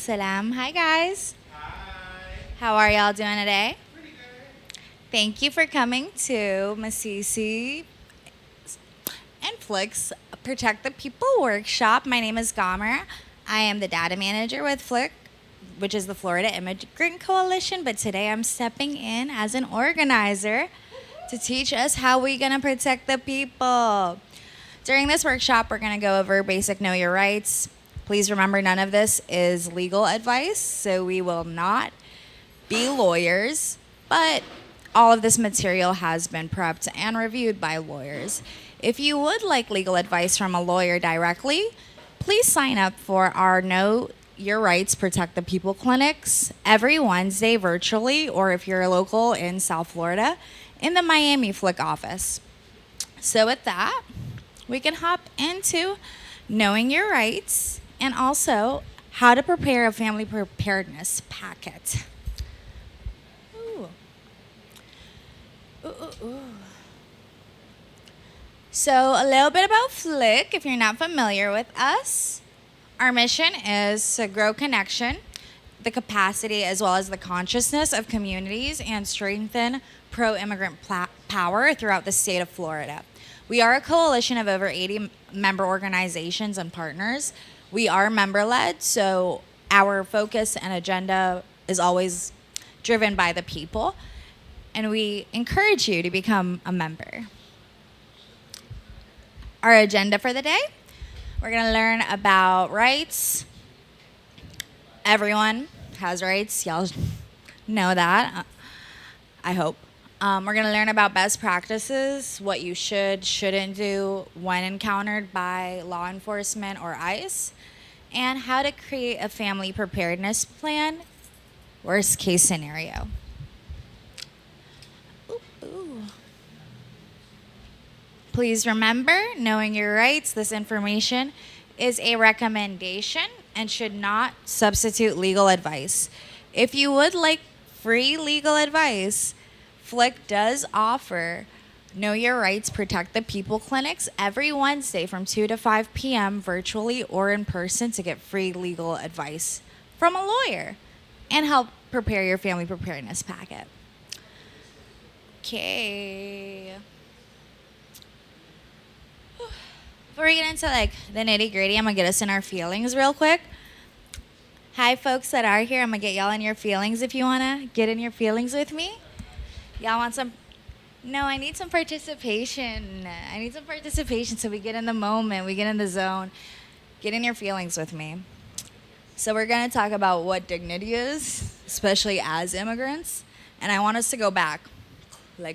Salam. Hi, guys. Hi. How are y'all doing today? Pretty good. Thank you for coming to Masisi and FLIC's Protect the People workshop. My name is Gämer. I am the data manager with FLIC, which is the Florida Immigrant Coalition, but today I'm stepping in as an organizer to teach us how we're going to protect the people. During this workshop, we're going to go over basic know your rights. Please remember, none of this is legal advice, so we will not be lawyers, but all of this material has been prepped and reviewed by lawyers. If you would like legal advice from a lawyer directly, please sign up for our Know Your Rights Protect the People clinics every Wednesday virtually, or if you're local in South Florida, in the Miami FLIC office. So with that, we can hop into knowing your rights and also how to prepare a family preparedness packet. Ooh. Ooh, ooh, ooh. So a little bit about FLIC, if you're not familiar with us. Our mission is to grow connection, the capacity as well as the consciousness of communities and strengthen pro-immigrant power throughout the state of Florida. We are a coalition of over 80 member organizations and partners. We are member-led, so our focus and agenda is always driven by the people, and we encourage you to become a member. Our agenda for the day, we're going to learn about rights. Everyone has rights. Y'all know that, I hope. We're going to learn about best practices, what you shouldn't do when encountered by law enforcement or ICE, and how to create a family preparedness plan, worst case scenario. Ooh, ooh. Please remember, knowing your rights, this information is a recommendation and should not substitute legal advice. If you would like free legal advice, FLIC does offer Know Your Rights Protect the People clinics every Wednesday from 2 to 5 p.m. virtually or in person to get free legal advice from a lawyer and help prepare your family preparedness packet. Okay. Before we get into the nitty gritty, I'm gonna get us in our feelings real quick. Hi, folks that are here. I'm gonna get y'all in your feelings if you wanna get in your feelings with me. Y'all want some? No, I need some participation. I need some participation so we get in the moment, we get in the zone. Get in your feelings with me. So we're going to talk about what dignity is, especially as immigrants. And I want us to go back.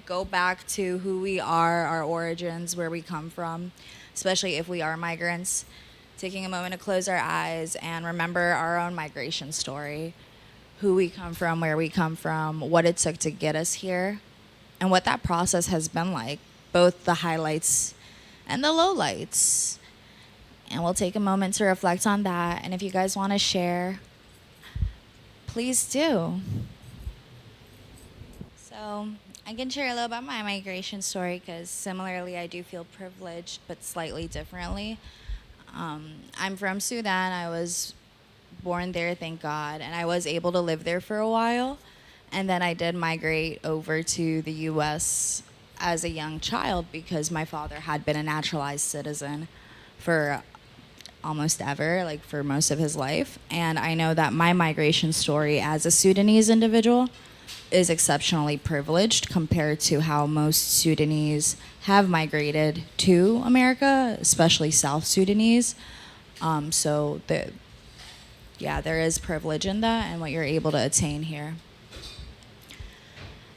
Go back to who we are, our origins, where we come from, especially if we are migrants. Taking a moment to close our eyes and remember our own migration story. Who we come from, where we come from, what it took to get us here, and what that process has been like, both the highlights and the lowlights. And we'll take a moment to reflect on that. And if you guys want to share, please do. So I can share a little about my migration story because similarly I do feel privileged, but slightly differently. I'm from Sudan. I was born there, thank God, and I was able to live there for a while. And then I did migrate over to the U.S. as a young child because my father had been a naturalized citizen for almost ever, for most of his life. And I know that my migration story as a Sudanese individual is exceptionally privileged compared to how most Sudanese have migrated to America, especially South Sudanese. There is privilege in that and what you're able to attain here.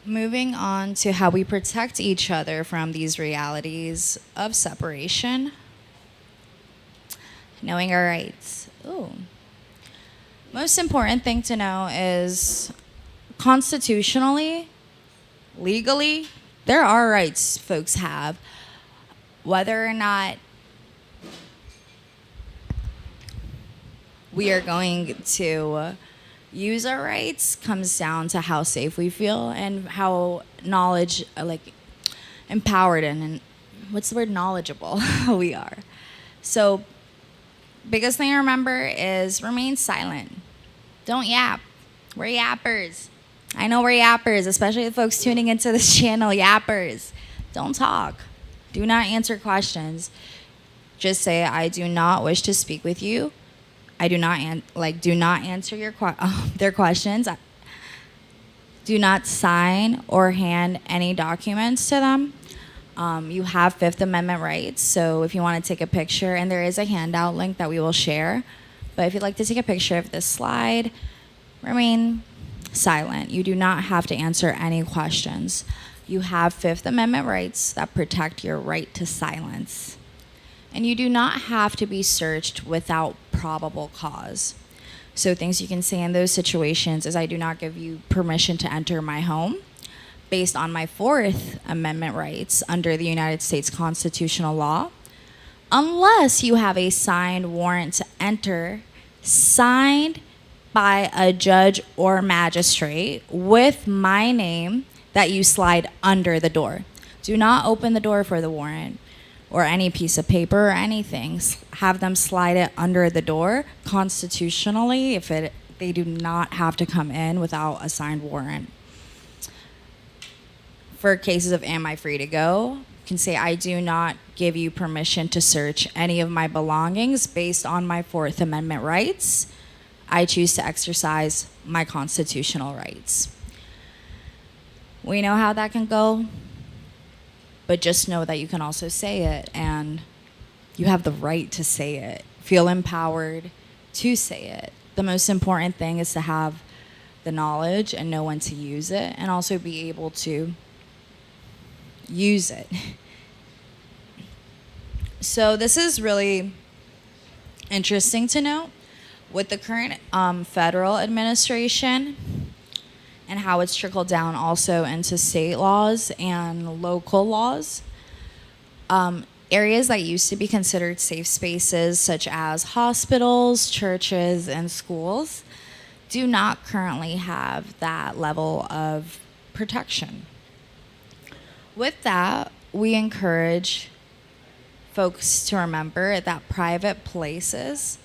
Moving on to how we protect each other from these realities of separation. Knowing our rights. Ooh. Most important thing to know is constitutionally, legally, there are rights folks have. Whether or not we are going to use our rights comes down to how safe we feel and how empowered and what's the word, knowledgeable we are. So biggest thing to remember is remain silent. Don't yap. We're yappers. I know we're yappers, especially the folks tuning into this channel, yappers. Don't talk. Do not answer questions. Just say, I do not wish to speak with you. I do not do not answer their questions. Do not sign or hand any documents to them. You have Fifth Amendment rights, so if you want to take a picture, and there is a handout link that we will share, but if you'd like to take a picture of this slide, remain silent. You do not have to answer any questions. You have Fifth Amendment rights that protect your right to silence. And you do not have to be searched without probable cause. So things you can say in those situations is, I do not give you permission to enter my home based on my Fourth Amendment rights under the United States constitutional law, unless you have a signed warrant to enter, signed by a judge or magistrate with my name, that you slide under the door. Do not open the door for the warrant or any piece of paper or anything. Have them slide it under the door. Constitutionally, they do not have to come in without a signed warrant. For cases of am I free to go, you can say, I do not give you permission to search any of my belongings based on my Fourth Amendment rights. I choose to exercise my constitutional rights. We know how that can go, but just know that you can also say it, and you have the right to say it. Feel empowered to say it. The most important thing is to have the knowledge and know when to use it, and also be able to use it. So this is really interesting to note with the current federal administration and how it's trickled down also into state laws and local laws. Areas that used to be considered safe spaces, such as hospitals, churches, and schools, do not currently have that level of protection. With that, we encourage folks to remember that private places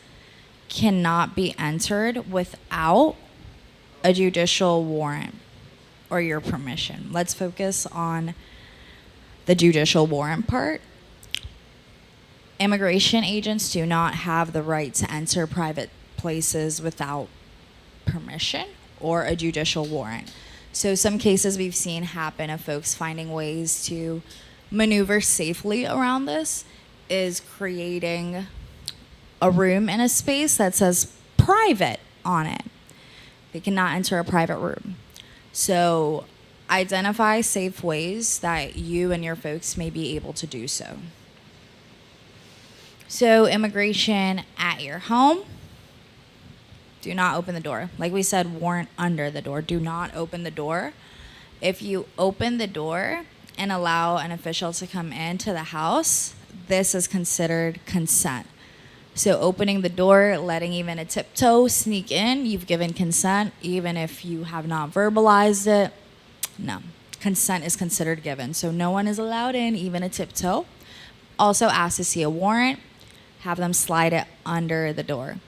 cannot be entered without a judicial warrant or your permission. Let's focus on the judicial warrant part. Immigration agents do not have the right to enter private places without permission or a judicial warrant. So some cases we've seen happen of folks finding ways to maneuver safely around this is creating a room in a space that says private on it. They cannot enter a private room. So identify safe ways that you and your folks may be able to do so. So immigration at your home, do not open the door. Like we said, warrant under the door. Do not open the door. If you open the door and allow an official to come into the house, this is considered consent. So opening the door, letting even a tiptoe sneak in, you've given consent, even if you have not verbalized it. No, consent is considered given. So no one is allowed in, even a tiptoe. Also ask to see a warrant, have them slide it under the door.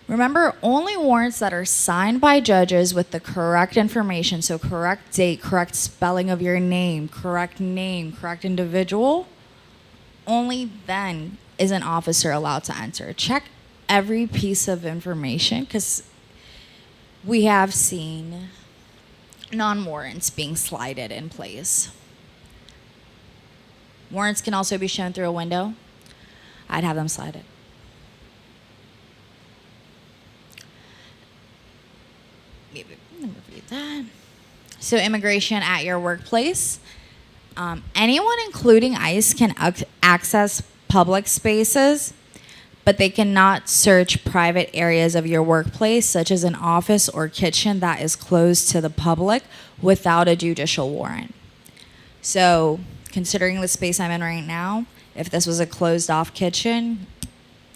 Remember, only warrants that are signed by judges with the correct information, so correct date, correct spelling of your name, correct individual, only then is an officer allowed to enter. Check every piece of information, because we have seen non-warrants being slided in place. Warrants can also be shown through a window. I'd have them slide it. Let me read that. So immigration at your workplace. Anyone, including ICE, can access public spaces, but they cannot search private areas of your workplace, such as an office or kitchen that is closed to the public, without a judicial warrant. So considering the space I'm in right now, if this was a closed off kitchen,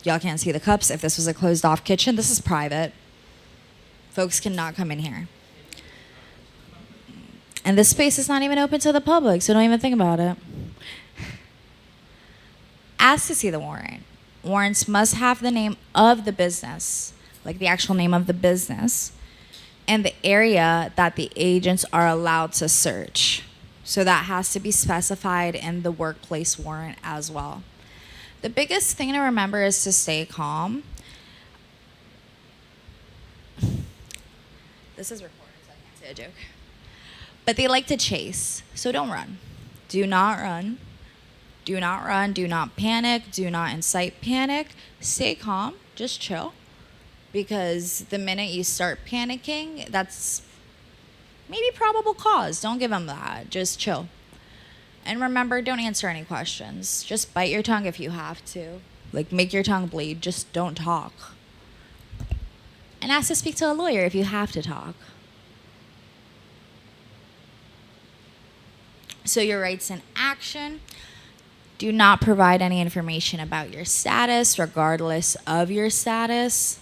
y'all can't see the cups. If this was a closed off kitchen, this is private. Folks cannot come in here. And this space is not even open to the public, so don't even think about it. Ask to see the warrant. Warrants must have the name of the business like the actual name of the business, and the area that the agents are allowed to search. So that has to be specified in the workplace warrant as well. The biggest thing to remember is to stay calm. This is recorded, so I can't say a joke. But they like to chase, so don't run. Do not run. Do not run. Do not panic. Do not incite panic. Stay calm. Just chill. Because the minute you start panicking, that's maybe probable cause. Don't give them that. Just chill. And remember, don't answer any questions. Just bite your tongue if you have to. Like, make your tongue bleed. Just don't talk. And ask to speak to a lawyer if you have to talk. So your rights in action. Do not provide any information about your status, regardless of your status.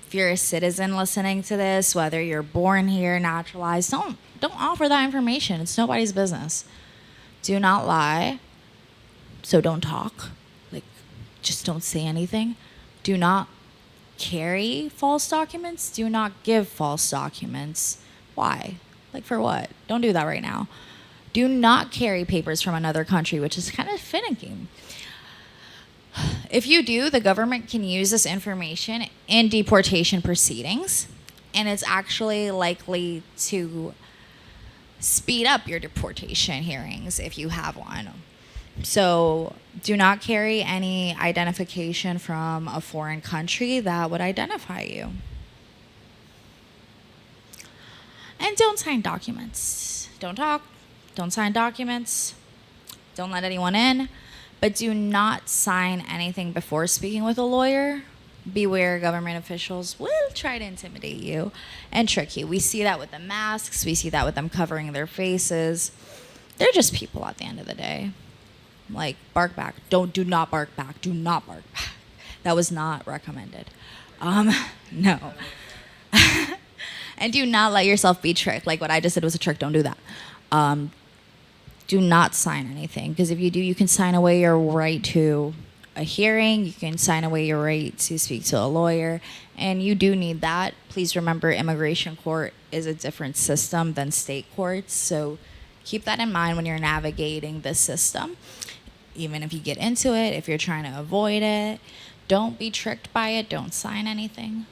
If you're a citizen listening to this, whether you're born here, naturalized, don't offer that information. It's nobody's business. Do not lie. So don't talk. Like, just don't say anything. Do not carry false documents. Do not give false documents. Why? Like, for what? Don't do that right now. Do not carry papers from another country, which is kind of finicky. If you do, the government can use this information in deportation proceedings, and it's actually likely to speed up your deportation hearings if you have one. So do not carry any identification from a foreign country that would identify you. And don't sign documents. Don't talk. Don't sign documents. Don't let anyone in. But do not sign anything before speaking with a lawyer. Beware, government officials will try to intimidate you and trick you. We see that with the masks. We see that with them covering their faces. They're just people at the end of the day. Like, bark back. Do not bark back. Do not bark back. That was not recommended. No. And do not let yourself be tricked. Like what I just did was a trick. Don't do that. Do not sign anything, because if you do, you can sign away your right to a hearing. You can sign away your right to speak to a lawyer, and you do need that. Please remember, immigration court is a different system than state courts, so keep that in mind when you're navigating this system. Even if you get into it, if you're trying to avoid it, don't be tricked by it. Don't sign anything.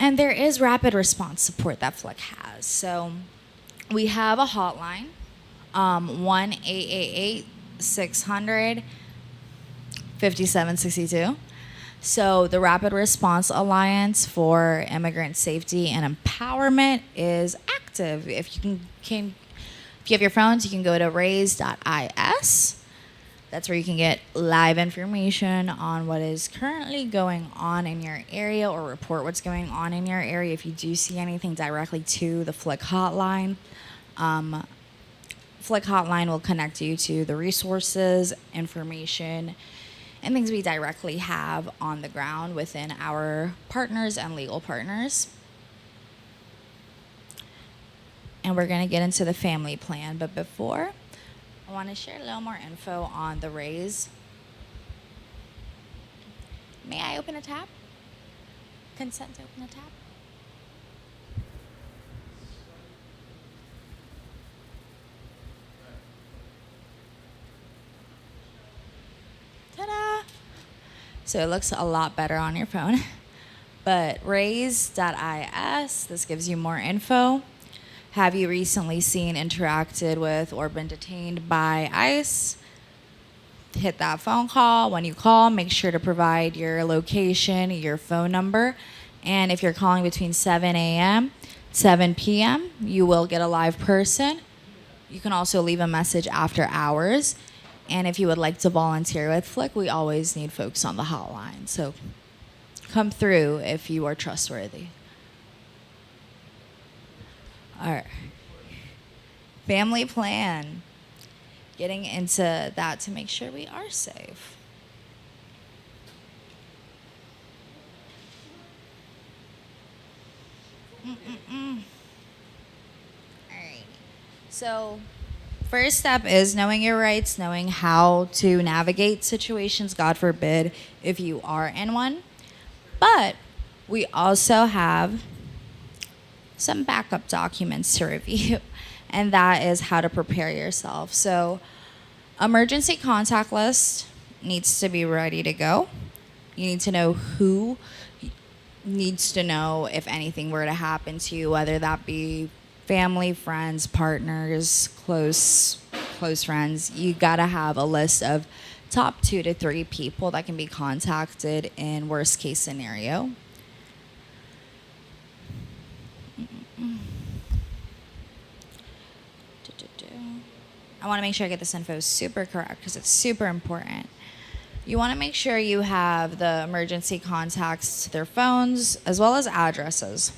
And there is rapid response support that FLIC has. So we have a hotline, 1-888-600-5762. So the Rapid Response Alliance for Immigrant Safety and Empowerment is active. If you if you have your phones, you can go to raise.is. That's where you can get live information on what is currently going on in your area, or report what's going on in your area if you do see anything directly to the FLIC hotline. FLIC hotline will connect you to the resources, information, and things we directly have on the ground within our partners and legal partners. And we're going to get into the family plan, but before, I want to share a little more info on the raise. May I open a tab? Consent to open a tab? Ta-da! So it looks a lot better on your phone. But raise.is, this gives you more info. Have you recently seen, interacted with, or been detained by ICE? Hit that phone call. When you call, make sure to provide your location, your phone number. And if you're calling between 7 a.m., 7 p.m., you will get a live person. You can also leave a message after hours. And if you would like to volunteer with FLIC, we always need folks on the hotline. So come through if you are trustworthy. All right. Family plan. Getting into that to make sure we are safe. All right. So First step is knowing your rights, knowing how to navigate situations, God forbid, if you are in one. But we also have some backup documents to review, and that is how to prepare yourself. So, emergency contact list needs to be ready to go. You need to know who needs to know if anything were to happen to you, whether that be family, friends, partners, close friends. You gotta have a list of top 2 to 3 people that can be contacted in worst case scenario. I want to make sure I get this info super correct because it's super important. You want to make sure you have the emergency contacts to their phones as well as addresses.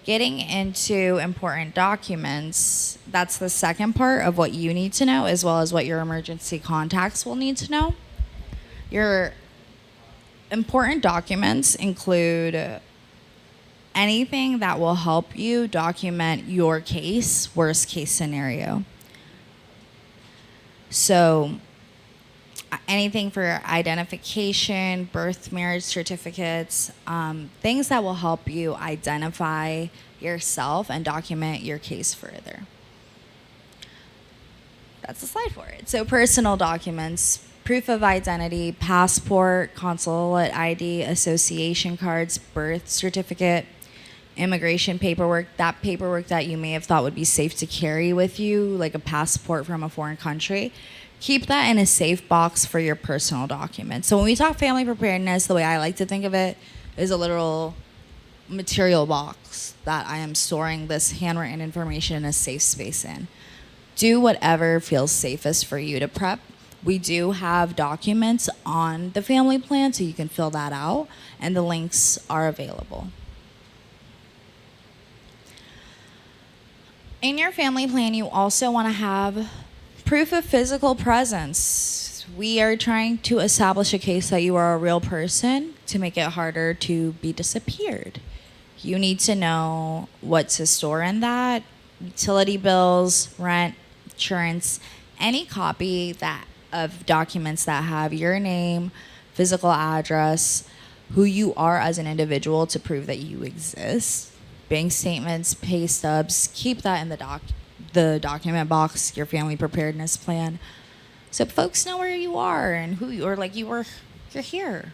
Getting into important documents, that's the second part of what you need to know, as well as what your emergency contacts will need to know. Your important documents include anything that will help you document your case, worst case scenario. So, anything for identification, birth, marriage certificates, things that will help you identify yourself and document your case further. That's the slide for it. So personal documents, proof of identity, passport, consulate ID, association cards, birth certificate, immigration paperwork, that paperwork that you may have thought would be safe to carry with you, like a passport from a foreign country. Keep that in a safe box for your personal documents. So when we talk family preparedness, the way I like to think of it is a literal material box that I am storing this handwritten information in a safe space in. Do whatever feels safest for you to prep. We do have documents on the family plan, so you can fill that out, and the links are available. In your family plan, you also want to have proof of physical presence. We are trying to establish a case that you are a real person to make it harder to be disappeared. You need to know what to store in that, utility bills, rent, insurance, any copy of documents that have your name, physical address, who you are as an individual to prove that you exist. Bank statements, pay stubs, keep that in the document box, your family preparedness plan, so folks know where you are and who you are, like you're here.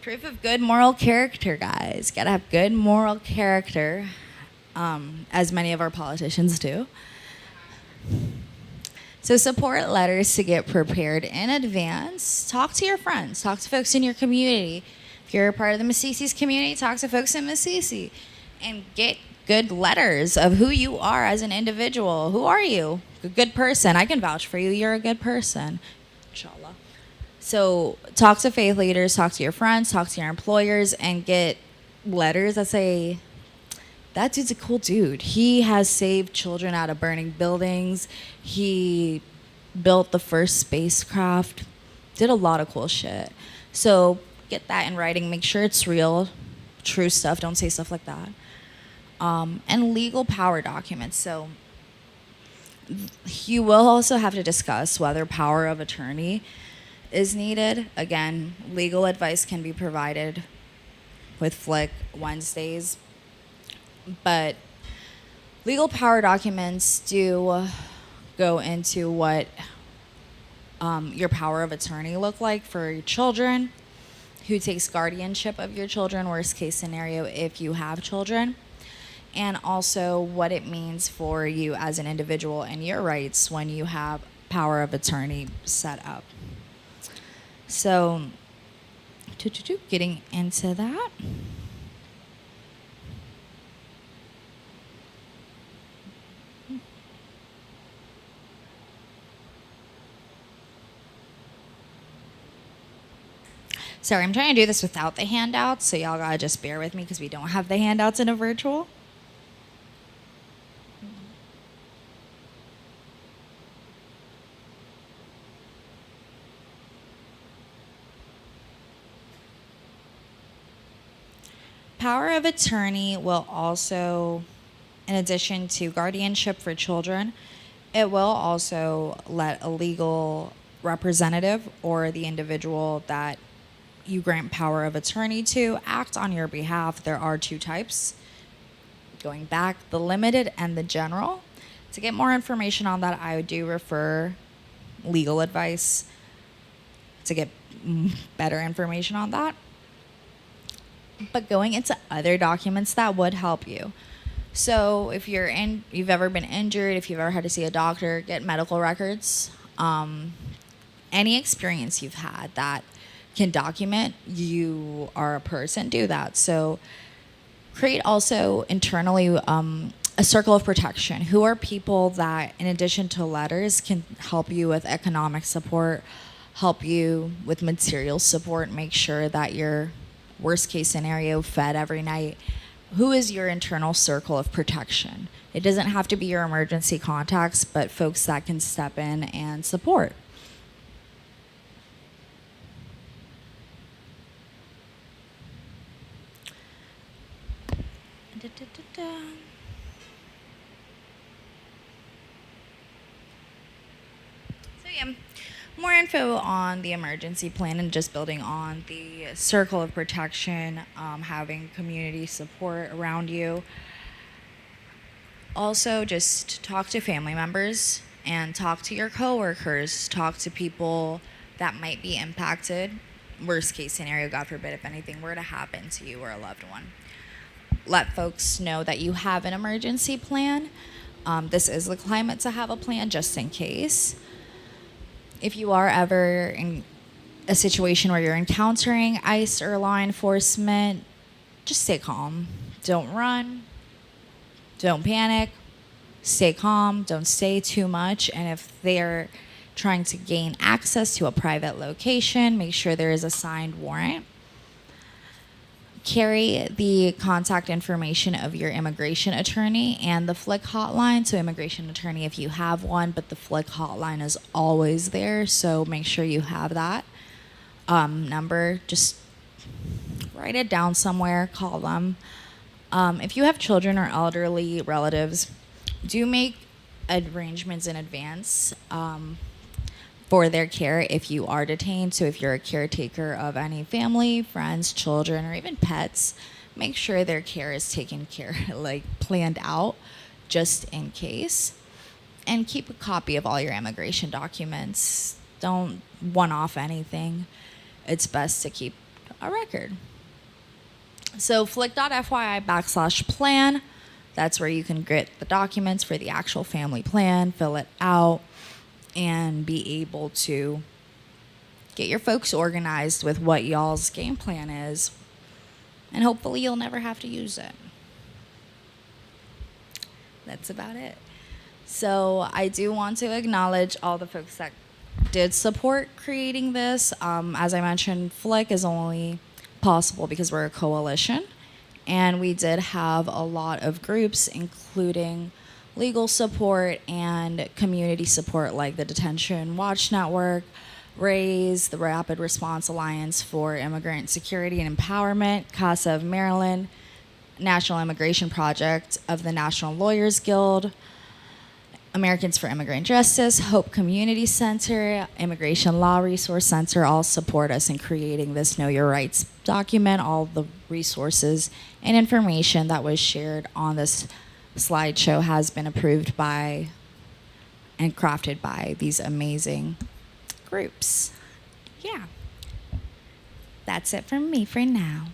Proof of good moral character, guys. Gotta have good moral character, as many of our politicians do. So support letters to get prepared in advance. Talk to your friends. Talk to folks in your community. If you're a part of the Masisi's community, talk to folks in Masisi and get good letters of who you are as an individual. Who are you? A good person. I can vouch for you. You're a good person. Inshallah. So talk to faith leaders, talk to your friends, talk to your employers, and get letters that say, that dude's a cool dude. He has saved children out of burning buildings. He built the first spacecraft. Did a lot of cool shit. So get that in writing. Make sure it's real, true stuff. Don't say stuff like that. And legal power documents. So you will also have to discuss whether power of attorney is needed. Again, legal advice can be provided with FLIC Wednesdays. But legal power documents do go into what your power of attorney look like for your children, who takes guardianship of your children, worst case scenario if you have children, and also what it means for you as an individual and your rights when you have power of attorney set up. So, getting into that. Sorry, I'm trying to do this without the handouts, so y'all gotta just bear with me because we don't have the handouts in a virtual. Power of attorney will also In addition to guardianship for children, it will also let a legal representative or the individual that you grant power of attorney to act on your behalf. There are two types. Going back, the limited and the general. To get more information on that, I do refer legal advice to get better information on that. But going into other documents that would help you. So if you've ever been injured, if you've ever had to see a doctor, get medical records. Any experience you've had that can document you are a person, do that. So create also internally a circle of protection. Who are people that, in addition to letters, can help you with economic support, help you with material support, make sure that your worst case scenario fed every night? Who is your internal circle of protection? It doesn't have to be your emergency contacts, but folks that can step in and support. So yeah, more info on the emergency plan and just building on the circle of protection, having community support around you. Also, just talk to family members and talk to your coworkers, talk to people that might be impacted. Worst case scenario, God forbid, if anything were to happen to you or a loved one. Let folks know that you have an emergency plan. This is the climate to have a plan just in case. If you are ever in a situation where you're encountering ICE or law enforcement, just stay calm. Don't run. Don't panic. Stay calm. Don't say too much. And if they're trying to gain access to a private location, make sure there is a signed warrant. Carry the contact information of your immigration attorney and the FLIC hotline. So immigration attorney if you have one, but the FLIC hotline is always there. So make sure you have that number. Just write it down somewhere, call them. If you have children or elderly relatives, do make arrangements in advance for their care if you are detained. So if you're a caretaker of any family, friends, children, or even pets, make sure their care is taken care, planned out just in case. And keep a copy of all your immigration documents. Don't one-off anything. It's best to keep a record. So flic.fyi/plan, that's where you can get the documents for the actual family plan, fill it out, and be able to get your folks organized with what y'all's game plan is. And hopefully you'll never have to use it. That's about it. So I do want to acknowledge all the folks that did support creating this. As I mentioned, FLIC is only possible because we're a coalition. And we did have a lot of groups, including legal support and community support like the Detention Watch Network, RAISE, the Rapid Response Alliance for Immigrant Security and Empowerment, CASA of Maryland, National Immigration Project of the National Lawyers Guild, Americans for Immigrant Justice, Hope Community Center, Immigration Law Resource Center all support us in creating this Know Your Rights document. All the resources and information that was shared on this slideshow has been approved by and crafted by these amazing groups. Yeah. That's it from me for now.